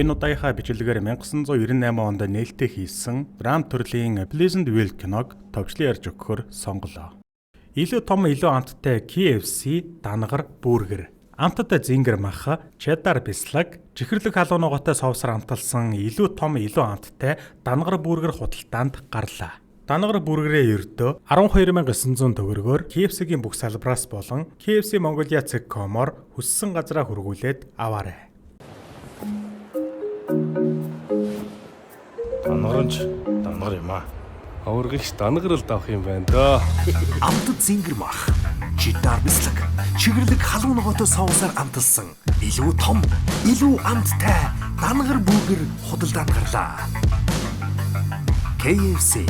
Энэ удаагийнхаа бичлэгээр 1998 онд нээлттэй хийсэн драм төрлийн Pleasantville киног товчлон ярьж өгөхөөр сонголоо. Илүү том, илүү амттай KFC дангар бүүргэр, амттай зингэр мах, cheddar бислэг, чихэрлэг халуунуугатай соусаар амталсан илүү том, илүү амттай дангар бүүргэр худалдаанд гарлаа. Дангар бүүргэрээ ердөө 12,900 төгрөгөөр KFC-гийн бүх салбараас болон KFC Mongolia.com-оор хүссэн газраа хөргүүлээд аваарай. Дангар юм аа. Аваргагч дангаралд авах юм байна даа. Амтд зингэр мах, cheddar бислэг, чихэрлэг халуунуугатай соусаар амталсан илүү том, илүү амттай дангар бүүргэр худалдаанд гарлаа. KFC.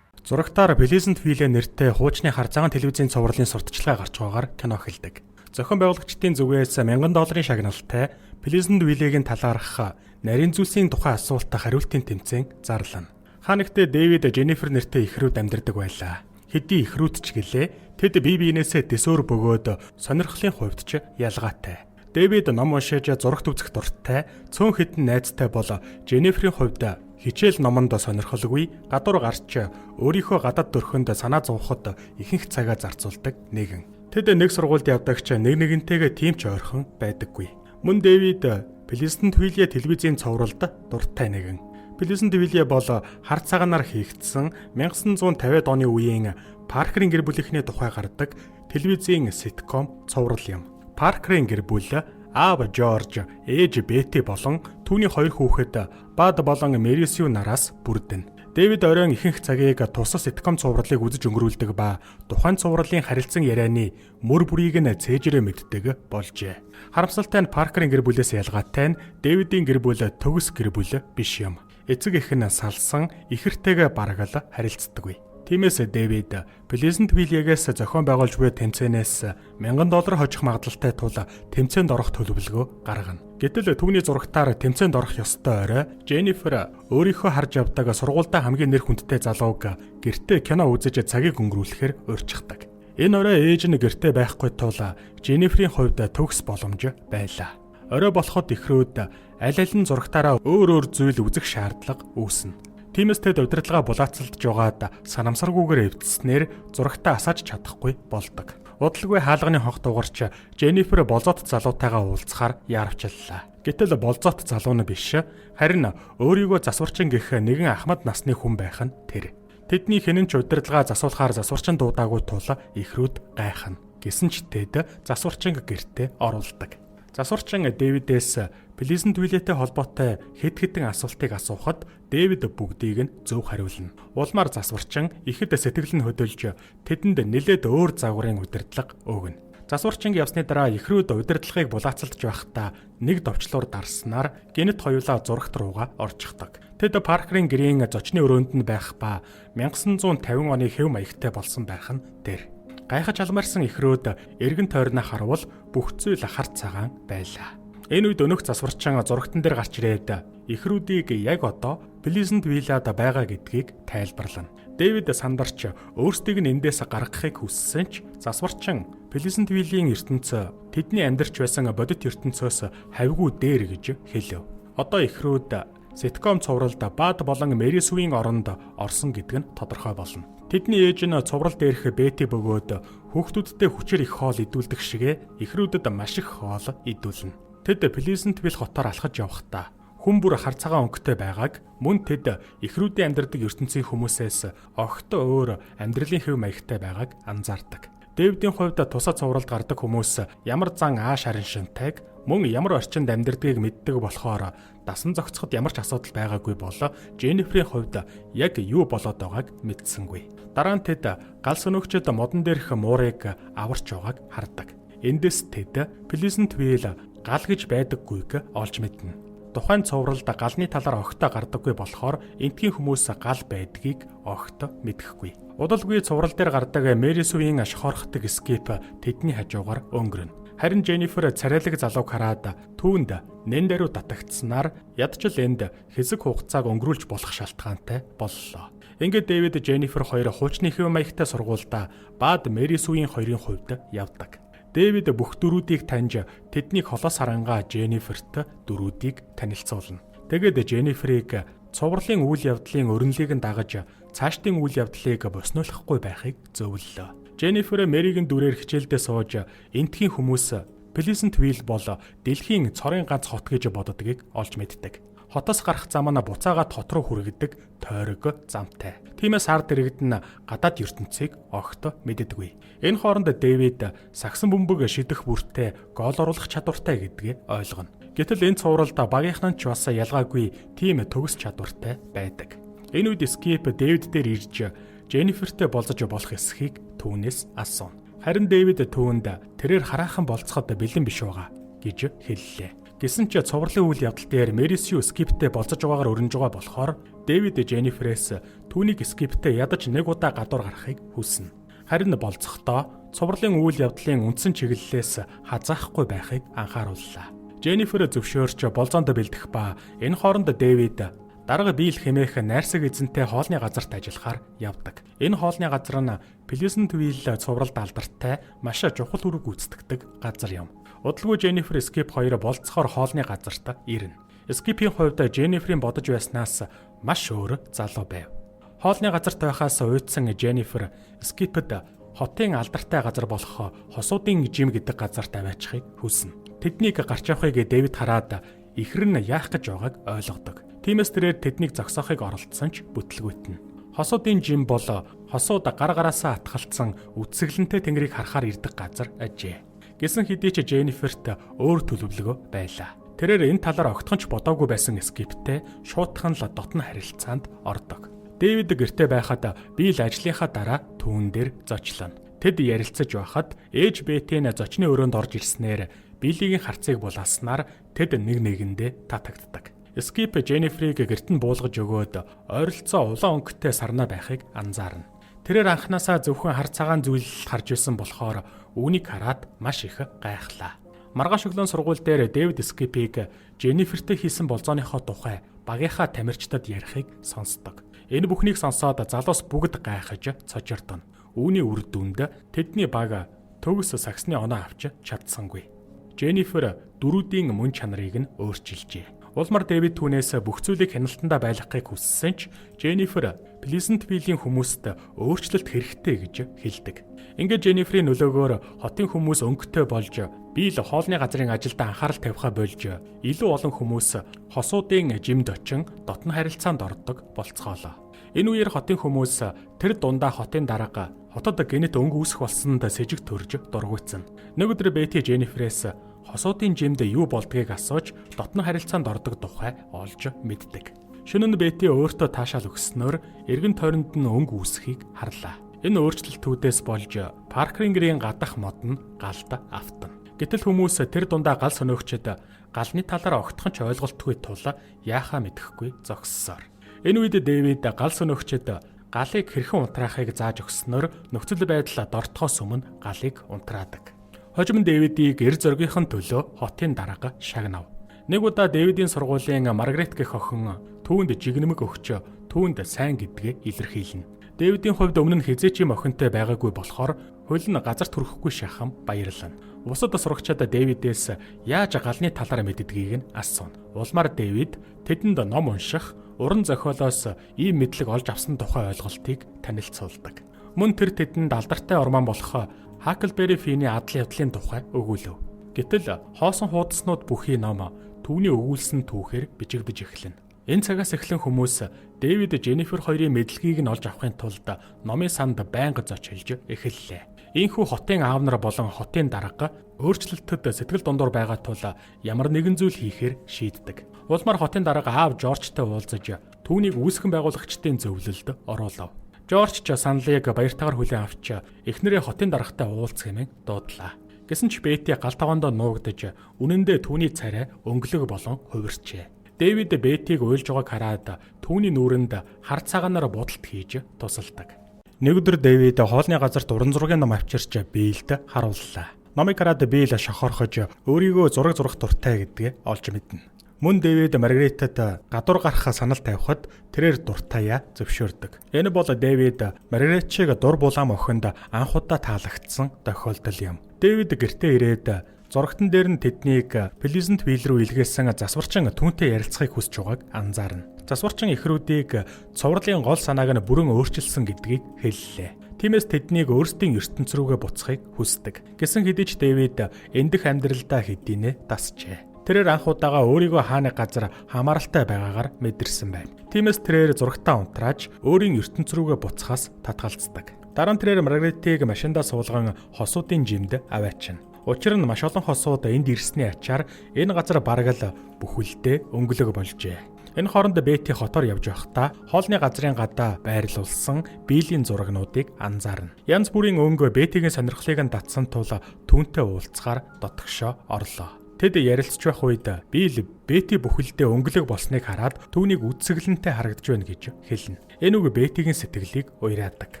Зурагтаар Pleasantville нэртэй хуучны хар цагаан телевизийн цувралын сурталчилгаа гарч байгаагаар кино эхэлдэг. Зохион байгуулагчдын зүгээс $1000 шагналтай Pleasantville-ийн талаарх нарийн зүйлсийн тухай асуултад хариултын тэмцээн зарлана. Хаа нэгтээ Дэвид Женнифер нэртэй эхрүүд амьдардаг байлаа. Хэдий эхрүүд ч гэлээ тэд бие биенээсээ дэсөөр бөгөөд сонирхлын хувьд ч ялгаатай. Дэвид ном уншиж зурагт үзэх дуртай, цөөн хэдэн найзтай бол Женниферийн хувьд хичээл номонд сонирхолгүй, гадуур гарч өөрийнхөө гадаад дөрхөнд санаа зовход ихэнх цагаа зарцуулдаг нэгэн. Тэд нэг сургуульд явдагч нэгнтэйгээ тийм ч ойрхон байдаггүй. Мөн Дэвид Pleasantville телевизийн цовралд дуртай нэгэн. Pleasantville бол хар цагаанаар хийгдсэн 1950-ад оны үеийн Паркерийн гэр бүлийнхний тухай гардаг телевизийн ситком цоврал юм. Паркерийн гэр бүл аав Жорж, ээж Бетти болон түүний хоёр хүүхэд Бад болон Мэри Сью нараас бүрдэнэ. Дэвид оройн ихэнх цагийг тусас ситком цувралыг үзэж өнгөрүүлдэг ба тухайн цувралын харилцан ярианы мөр бүрийг нь цээжрээ мэддэг болжээ. Харамсалтай нь Паркерийн гэр бүлээс ялгаатай нь Дэвидийн гэр бүл төгс гэр бүл биш юм. Эцэг эх нь салсан, ихэртэйгээ барагал харилцдаггүй. Тиймээс Дэвид Pleasantville-ээс зохион байгуулж буй тэмцээнээс $1000 хожих магадлалтай тул тэмцээнд орох төлөвлөгөө гаргана. Гэтэл түүний зурагтаар тэмцээнд орох ёстой орой Женнифер өөрийнхөө харж явдаг сургуультай хамгийн нэр хүндтэй залууг гэртээ кино үзэж цагийг өнгөрүүлэхээр урьдчилдаг. Энэ орой ээж нь гэртээ байхгүй тул Женниферийн хувьд төгс боломж байлаа. Орой болоход эхрүүд аль алин зурагтаараа өөр зүйл үзэх шаардлага үүснэ. Тиймээс тэд удирдлага булаацалдж байгаад санамсаргүйгээр эвдснээр зурагтаа асааж чадахгүй болдог. Удалгүй хаалганы хонх дугарч Женнифер болзоот залуутайгаа уулзахаар яарвчлаа. Гэтэл болзоот залуу нь биш, харин өөрийгөө засварчин гэх нэгэн ахмад насны хүн байх нь тэр. Тэдний хинэн ч удирдлага засуулахаар засварчин дуудаагүй тул эхрүүд гайхна. Гэсэн ч тэд засварчин гэртээ оруулдаг. Засварчин Дэвидээс Pleasantville-тэй холбоотой хэд хэдэн асуултыг асуухад Дэвид бүгдийг нь зөв хариулна. Улмаар засварчин ихэд сэтгэл нь хөдөлж тэдэнд нэлээд өөр загварын удирдлага өгнө. Засварчин явсны дараа эхрүүд удирдлагыг булаацалдж байхдаа нэг довчлуур дарснаар гинэт хоёулаа зурагт руугаа орчихдог. Тэд Паркерийн гэрийн зочны өрөөнд нь байх ба 1950 оны хэв маягтай болсон байх нь тэр. Гайхаж алмаарсан эхрүүд эргэн тойрноо харвал бүх зүйл хар цагаан байлаа. Энэ үед өнөх засварчин зурагтан дээр гарч ирээд эхрүүдийг яг одоо Pleasantville-ад байгаа гэдгийг тайлбарлана. Дэвид сандарч өөрсдийг нь эндээс гаргахыг хүссэн ч засварчин Pleasantville-ийн ертөнцөө тэдний амьдарч байсан бодит ертөнцөөс хавьгүй дээр гэж хэлв. Одоо эхрүүд ситком цувралд Бад болон Мэри Сүүийн оронд орсон гэдэг нь тодорхой болно. Тэдний ээж нь цуврал дээрх Бетти бөгөөд хүүхдүүдтэй хүчээр их хоол идүүлдэг шигэ эхрүүдэд маш их хоол идүүлнэ. Тэд Pleasantville хотоор алхаж явахдаа хүн бүр хар цагаан өнгөтэй байгааг мөн тэд эхрүүдийн амьдардаг ертөнцийн хүмүүсээс огт өөр амьдралын хэв маягтай байгааг анзаардаг. Дэвидийн хувьд тусаа цувралд гардаг хүмүүс ямар зан ааш харин шинтайг мөн ямар орчинд амьдардгийг мэддэг болохоор дасан зохицоход ямар ч асуудал байгаагүй бол Женниферийн хувьд яг юу болоод байгааг мэдсэнгүй. Дараа нь тэд гал сөнөгчд модон дээрх муурыг аварч байгааг хардаг. Эндээс тэд Pleasantville гал гэж байдаггүйг олж мэднэ. Тухайн цувралд галны талаар огтоо гардаггүй болохоор энтхийн хүмүүс гал байдгийг огт мэдэхгүй. Удалгүй цуврал дээр гардаг Мэри Сүүийн шохорхдаг скип тэдний хажуугаар өнгөрнө. Харин Женнифер царайлаг залууг хараад түүнд нэн даруй татагдсанаар ядчил энд хэсэг хугацааг өнгөрүүлж болох шалтгаантай боллоо. Ингээд Дэвид Женнифер хоёр хуучны хэв маягтай сургуультай Бад Мэри Сүүийн хоёрын хувьд явдаг. Дэвид бүх дөрүүдийг таньж тэднийг холоос харангаа Женниферт дөрүүдийг танилцуулна. Тэгээд Женниферийг цувралын үйл явдлын өрнөлийг нь дагаж цаашдын үйл явдлыг боснуулахгүй байхыг зөвлөлөө. Женнифер Мэригийн дүрээр хичээлдээ сууж энтхийн хүмүүс Pleasantville бол дэлхийн цорын ганц хот гэж боддгийг олж мэддэг. Хотоос гарах зам нь буцаагаад хот руу хүргэдэг тойрог замтай. Тиймээс ард иргэд нь гадаад ертөнцийг огт мэддэггүй. Энэ хооронд Дэвид сагсан бөмбөг шидэх бүртээ гол оруулах чадвартай гэдгийг ойлгоно. Гэтэл энэ цувралд багийнхан ч бас ялгаагүй тийм төгс чадвартай байдаг. Энэ үед Скип Дэвид дээр ирж Женнифертэй болцож болох эсхийг түүнээс асууна. Харин Дэвид түүнд тэрээр хараахан болцоход бэлэн биш байгаа гэж хэллээ. Гэсэн ч цувралын үйл явдал дээр Мэрисью Скиптэй болцож байгаагаар өрнөж байгаа болохоор Дэвид Женниферээс түүнийг Скиптэй ядаж нэг удаа гадуур гарахыг хүснэ. Харин болцохдоо цувралын үйл явдлын үндсэн чиглэлээс хазаахгүй байхыг анхаарууллаа. Женнифер зөвшөөрч болзоонд бэлдэх ба энэ хооронд Дэвид дарга биел хэмээх найрсаг эзэнтэй хоолны газарт ажиллахаар явдаг. Энэ хоолны газар нь Pleasantville цувралд алдартай маш чухал үүрэг гүйцэтгэдэг газар юм. Удалгүй Женнифер Скип хоёр болцохоор хоолны газарт ирнэ. Скипийн хувьд Женниферийн бодож байснаас маш өөр залуу байв. Хоолны газарт байхаас уйдсан Женнифер Скипэд хотын алдартай газар болох хосуудын жим гэдэг газарт аваачихыг хүснэ. Тэднийг гарч явахыг Дэвид хараад ихэр нь яах гэж байгааг ойлгодог. Тиймээс тэрээр тэднийг зогсоохыг оролдсон ч бүтлгүйтнэ. Хосуудын жим бол хосууд гар гараасаа атгалцсан үтсгэлэнтэй тэнгэрийг харахаар ирдэг газар ажээ. Гэсэн хэдий ч Женниферт өөр төлөвлөгөө байлаа. Тэрээр энэ талаар огтхонч бодоогүй байсан Скиптэй шуудхан л дотн харилцаанд ордог. Дэвид гэртээ байхад биел ажлынхаа дараа түүн дээр зочлоно. Тэд ярилцаж байхад ээж Бетийн зочны өрөөнд орж ирснээр Билигийн харцыг булааснаар тэд нэг нэгэндээ татагддаг. Скип Женниферийг гэрт нь буулгаж өгөөд ойролцоо улаан өнгөтэй сарнаа байхыг анзаарна. Тэрээр анханасаа зөвхөн хар цагаан зүйл харж исэн болохоор үүнийг хараад маш их гайхлаа. Маргааш өглөө сургууль дээр Дэвид Скипийг Женнифертэй хийсэн болзооныхоо тухай багийнхаа тамирчдад ярихыг сонсдог. Энэ бүхнийг сонсоод залуус бүгд гайхаж цочирдоно. Үүний үр дүнд тэдний баг төгс сагсны оноо авч чадсангүй. Женнифер дөрүүдийн мөн чанарыг нь өөрчилжээ. Улмар Дэвид түүнээс бүх зүйлийг хяналтандаа байлгахыг хүссэн ч Женнифер Pleasantville-ийн хүмүүст өөрчлөлт хэрэгтэй гэж хэлдэг. Ингээд Женниферийн нөлөөгөөр хотын хүмүүс өнгөтэй болж биел хоолны газрын ажилд анхаарал тавихаа болж илүү олон хүмүүс хосуудын жимд очин дотн харилцаанд ордог болцгоолоо. Энэ үеэр хотын хүмүүс тэр дундаа хотын дарга хотод генет өнгө үүсэх болсонд сэжиг төрж дургуйцсан. Нэг өдөр Бети Женниферээс хосуудын жимд юу болдгийг асууж дотн харилцаанд ордог тухай олж мэддэг. Шөнө нь Бети өөртөө таашаал өгснөөр эргэн тойронд нь өнгө үүсхийг харлаа. Энэ өөрчлөлтүүдээс болж Паркерийн гэрийн гадах мод нь галд автана. Гэтэл хүмүүс тэр дундаа гал сөнөөгчд галны талаар огтхон ч ойлголтгүй тул яахаа мэдэхгүй зогссоор. Энэ үед Дэвид гал сөнөөгчд галыг хэрхэн унтраахыг зааж өгснөөр нөхцөл байдал дортохоос өмнө галыг унтраадаг. Хожим Дэвидийг эр зоргийнхын төлөө хотын дарга шагнав. Нэг удаа Дэвидийн сургуулийн Маргарет гэх охин түүнд жигнэмэг өгч түүнд сайн гэдгээ илэрхийлнэ. Дэвидийн хувьд өмнө нь хизээч юм охинтой байгаагүй болохоор хөл нь газар төрөхгүй шахам баярлана. Бусад сурагчид Дэвидээс яаж галны талаар мэддгийг нь асууна. Улмаар Дэвид тэдэнд ном унших, уран зохиолоос ийм мэдлэг олж авсан тухай ойлголтыг танилцуулдаг. Мөн тэр тэдэнд алдартай орман болох Хаклбери Финий адлын явдлын тухай өгүүлв. Гэтэл хоосон хуудаснууд бүхий ном түүний өгүүлсэн түүхээр бичигдэж эхэлнэ. Энэ цагаас эхлэн хүмүүс Дэвид Женнифер хоёрын мэдлэгийг нь олж авахын тулд номын санд байнга зочилж эхэллээ. Ийхүү хотын аав нар болон хотын дарга өөрчлөлтөд сэтгэл дундуур байгаа тул ямар нэгэн зүйл хийхээр шийддэг. Улмаар хотын дарга аав Жоржтой уулзаж түүнийг үүсгэн байгуулагчдын зөвлөлд оруулав. Жорж ч саналыг баяртайгаар хүлээн авч эхнэрээ хотын даргатай уулзах хэмээн дуудлаа. Гэсэн ч Бети гал тавандаа нуугдаж үнэндээ түүний царай өнгөлөг болон хувирчээ. Дэвид Бетиг уйлж байгааг хараад түүний нүүрэнд хар цагаанаар будалт хийж тусалдаг. Нэг өдөр Дэвид хоолны газарт уран зургийн ном авчирч Бийлд харууллаа. Номыг хараад Бийл шохорхож өөрийгөө зураг зурах дуртай гэдгээ олж мэднэ. Мөн Дэвид Маргаретад гадуур гарах санал тавихад тэрээр дуртаяа зөвшөөрдөг. Энэ бол Дэвид Маргаретчийг дур булаам охинд анх удаа таалагдсан тохиолдол юм. Дэвид гэртээ ирээд зурагтан дээр нь тэднийг Pleasant Vale руу илгээсэн засварчин түүнтэй ярилцахыг хүсэж байгааг анзаарна. Засварчин эхрүүдийг цувралын гол санааг нь бүрэн өөрчилсөн гэдгийг хэллээ. Тиймээс тэднийг өөрсдийн ертөнц рүүгээ буцахыг хүсдэг. Гэсэн хэдий ч Дэвид эндэх амьдралдаа хэдийнэ дасжээ. Тэрээр анх удаага өөрийгөө хааны газар хамааралтай байгаагаар мэдэрсэн байна. Тиймээс тэрээр зурагтаа унтрааж өөрийн ертөнц рүүгээ буцахаас татгалздаг. Дараа нь тэрээр Маргаритыг машиндаа суулган хосуудын жимд аваачна. Учир нь маш олон хосууд энд ирсний ачаар энэ газар бараг л бүхэлдээ өнгөлөг болжээ. Энэ хооронд Бетти хотоор явж байхдаа хоолны газрын гадаа байрлуулсан биелийн зурагнуудыг анзаарна. Янз бүрийн өнгө Беттигийн сонирхлыг нь татсан тул түүнтэй уулзахаар дотгошоо орлоо. Тэд ярилцж байх үед Билл Бетти бүхэлдээ өнгөлөг болсныг хараад түүнийг үдсгэлэнтэй харагдж байна гэж хэлнэ. Энэ үг Беттигийн сэтгэлийг уяраадаг.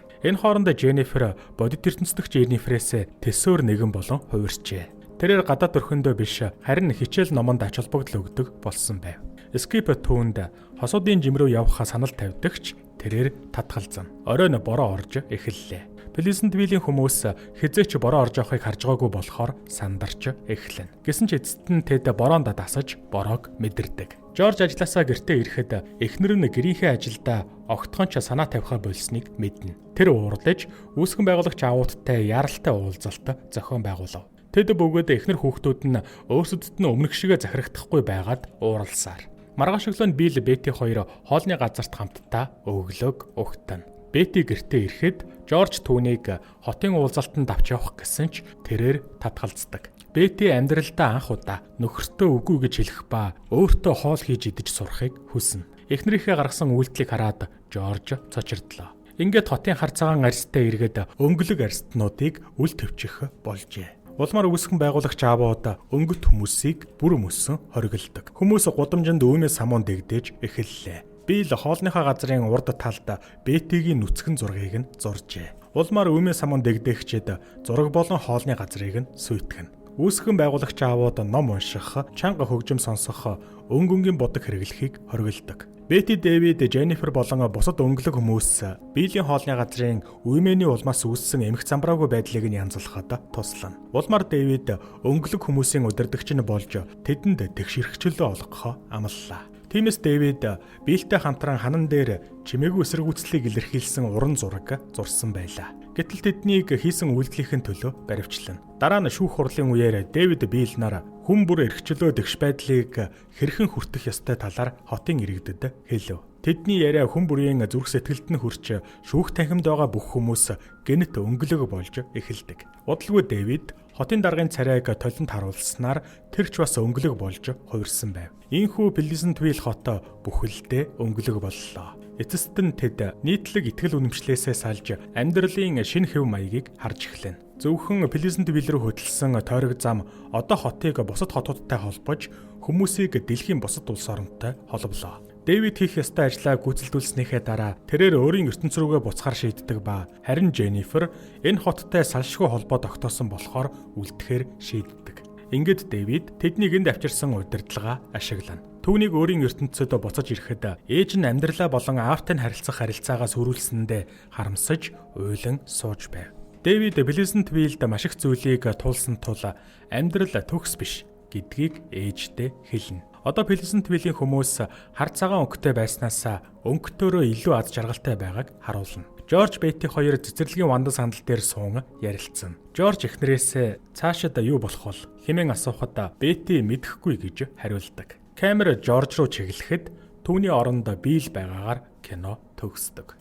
Энэ хооронд Jennifer бодит ертөнцийн Jennifer-ээс төсөөр нэгэн болон хувирчээ. Тэрээр гадаад өрхөндөө биш харин хичээл номонд ач холбогдол өгдөг болсон байв. Skip түүнд хосуудын жим рүү явахаа санал тавьдагч тэрээр татгалзана. Оройн бороо орж эхэллээ. Pleasant Vale-ийн хүмүүс хизээч бороо орж явахыг харж байгаагүй болохоор сандарч эхлэнэ. Гэсэн ч эцэст нь тэд бороонд дасаж бороог мэдэрдэг. Жорж ажилласаа гэртээ ирэхэд эхнэр нь гэрийнхээ ажилдаа огтхонч санаа тавихаа болсныг мэднэ. Тэр уурлаж үүсгэн байгуулагч аавуудтай яаралтай уулзалт зохион байгуулав. Тэд бүгд эхнэр хүүхдүүд нь өөрсдөд нь өмнөх шигэ захирахдахгүй байгаад ууралсаар. Маргааш өглөө Билл Бетти хоёр хоолны газарт хамтдаа өглөөг угтана. Бетти гэртээ ирэхэд Жорж түүнийг хотын уулзалтанд авч явах гэсэн ч тэрээр татгалздаг. Бетти амьдралдаа анх удаа нөхөртөө үгүй гэж хэлэх ба өөртөө хоол хийж идэж сурахыг хүснэ. Эхнэрийнхээ гаргасан үйлдэлийг хараад Жорж цочирдлоо. Ингээд хотын хар цагаан арьстай эргээд өнгөлөг арьстнуудыг үл төвчих болжээ. Улмаар үүсгэн байгуулагч аавууд өнгөт хүмүүсийг бүр мөсөн хоригддаг. Хүмүүс гудамжинд үүнээс самуун дэгдэж эхэллээ. Билл хоолныхаа газрын урд талд Беттигийн нүцгэн зургийг нь зуржээ. Улмаар үүмээс самуун дэгдээгчэд зураг болон хоолны газрыг нь сүйтгэн. Үүсгэн байгуулагч аавууд ном унших, чанга хөгжим сонсох, өнгөнгийн бодог хэрэглэхийг хоригддаг. Бетти, Дэвид, Jennifer болон бусад өнгөлөг хүмүүс Биллийн хоолны газрын үймээний улмаас үүссэн эмх замбраагүй байдлыг нь янзлахад туслана. Улмаар Дэвид өнгөлөг хүмүүсийн удирдагч нь болж тэдэнд тэгшэрхчлөө олгохоо амлалаа. Тиймээс Дэвид Биллтэй хамтран ханан дээр чимээгүй эсэргүүцлийг илэрхийлсэн уран зураг зурсан байлаа. Гэтэл тэднийг хийсэн үйлдэлийн төлөө баривчлана. Дараа нь шүүх хурлын үеэр Дэвид Билл нар хүн бүр эрхчлөө дэгш байдлыг хэрхэн хүртэх ёстой талаар хотын иргэдэд хэлв. Тэдний яриа хүн бүрийн зүрх сэтгэлд нь хүрч шүүх танхимд байгаа бүх хүмүүс гэнэт өнгөлөг болж эхэлдэг. Удалгүй Дэвид хотын даргын царайг толинд харуулснаар тэрч бас өнгөлөг болж хувирсан байв. Ийхүү Pleasant Vale хот бүхэлдээ өнгөлөг боллоо. Эцэст нь тэд нийтлэг итгэл үнэмшлээсээ салж амьдралын шинэ хэв маягийг харж эхлэв. Зөвхөн Pleasant Vale рүү хөтлсөн тойрог зам одоо хотыг бусад хотуудтай холбож хүмүүсийг дэлхийн бусад улс оронтой холболоо. Дэвид хийх ёстой ажлаа гүйцэлдүүлснийхээ дараа тэрээр өөрийн ертөнц рүүгээ буцахаар шийддэг ба харин Jennifer энэ хоттой салшгүй холбоо тогтоосон болохоор үлдэхээр шийддэг. Ингээд Дэвид тэднийг энд авчирсан удирдлага ашиглана. Түүнийг өөрийн ертөнцөд буцаж ирэхэд ээж нь амьдралаа болон аавтай нь харилцах харилцаагаа сүрүүлсэндээ харамсаж уйлан сууж байв. Дэвид Pleasant Vale-д маш их зүйлийг туулсан тул амьдрал төгс биш гэдгийг ээждээ хэлнэ. Одоо Pleasant Vale-ийн хүмүүс хар цагаан өнгөтэй байснаас өнгөтөөрөө илүү аз жаргалтай байгааг харуулна. Жорж Бетти хоёр цэцэрлэгийн вандал сандал дээр суун ярилцсан. Жорж эхнэрээсээ цаашид юу болох вэ хэмээн асуухад Бетти мэдэхгүй гэж хариулдаг. Камера Жорж руу чиглэхэд түүний оронд Билл байгаагаар кино төгсдөг.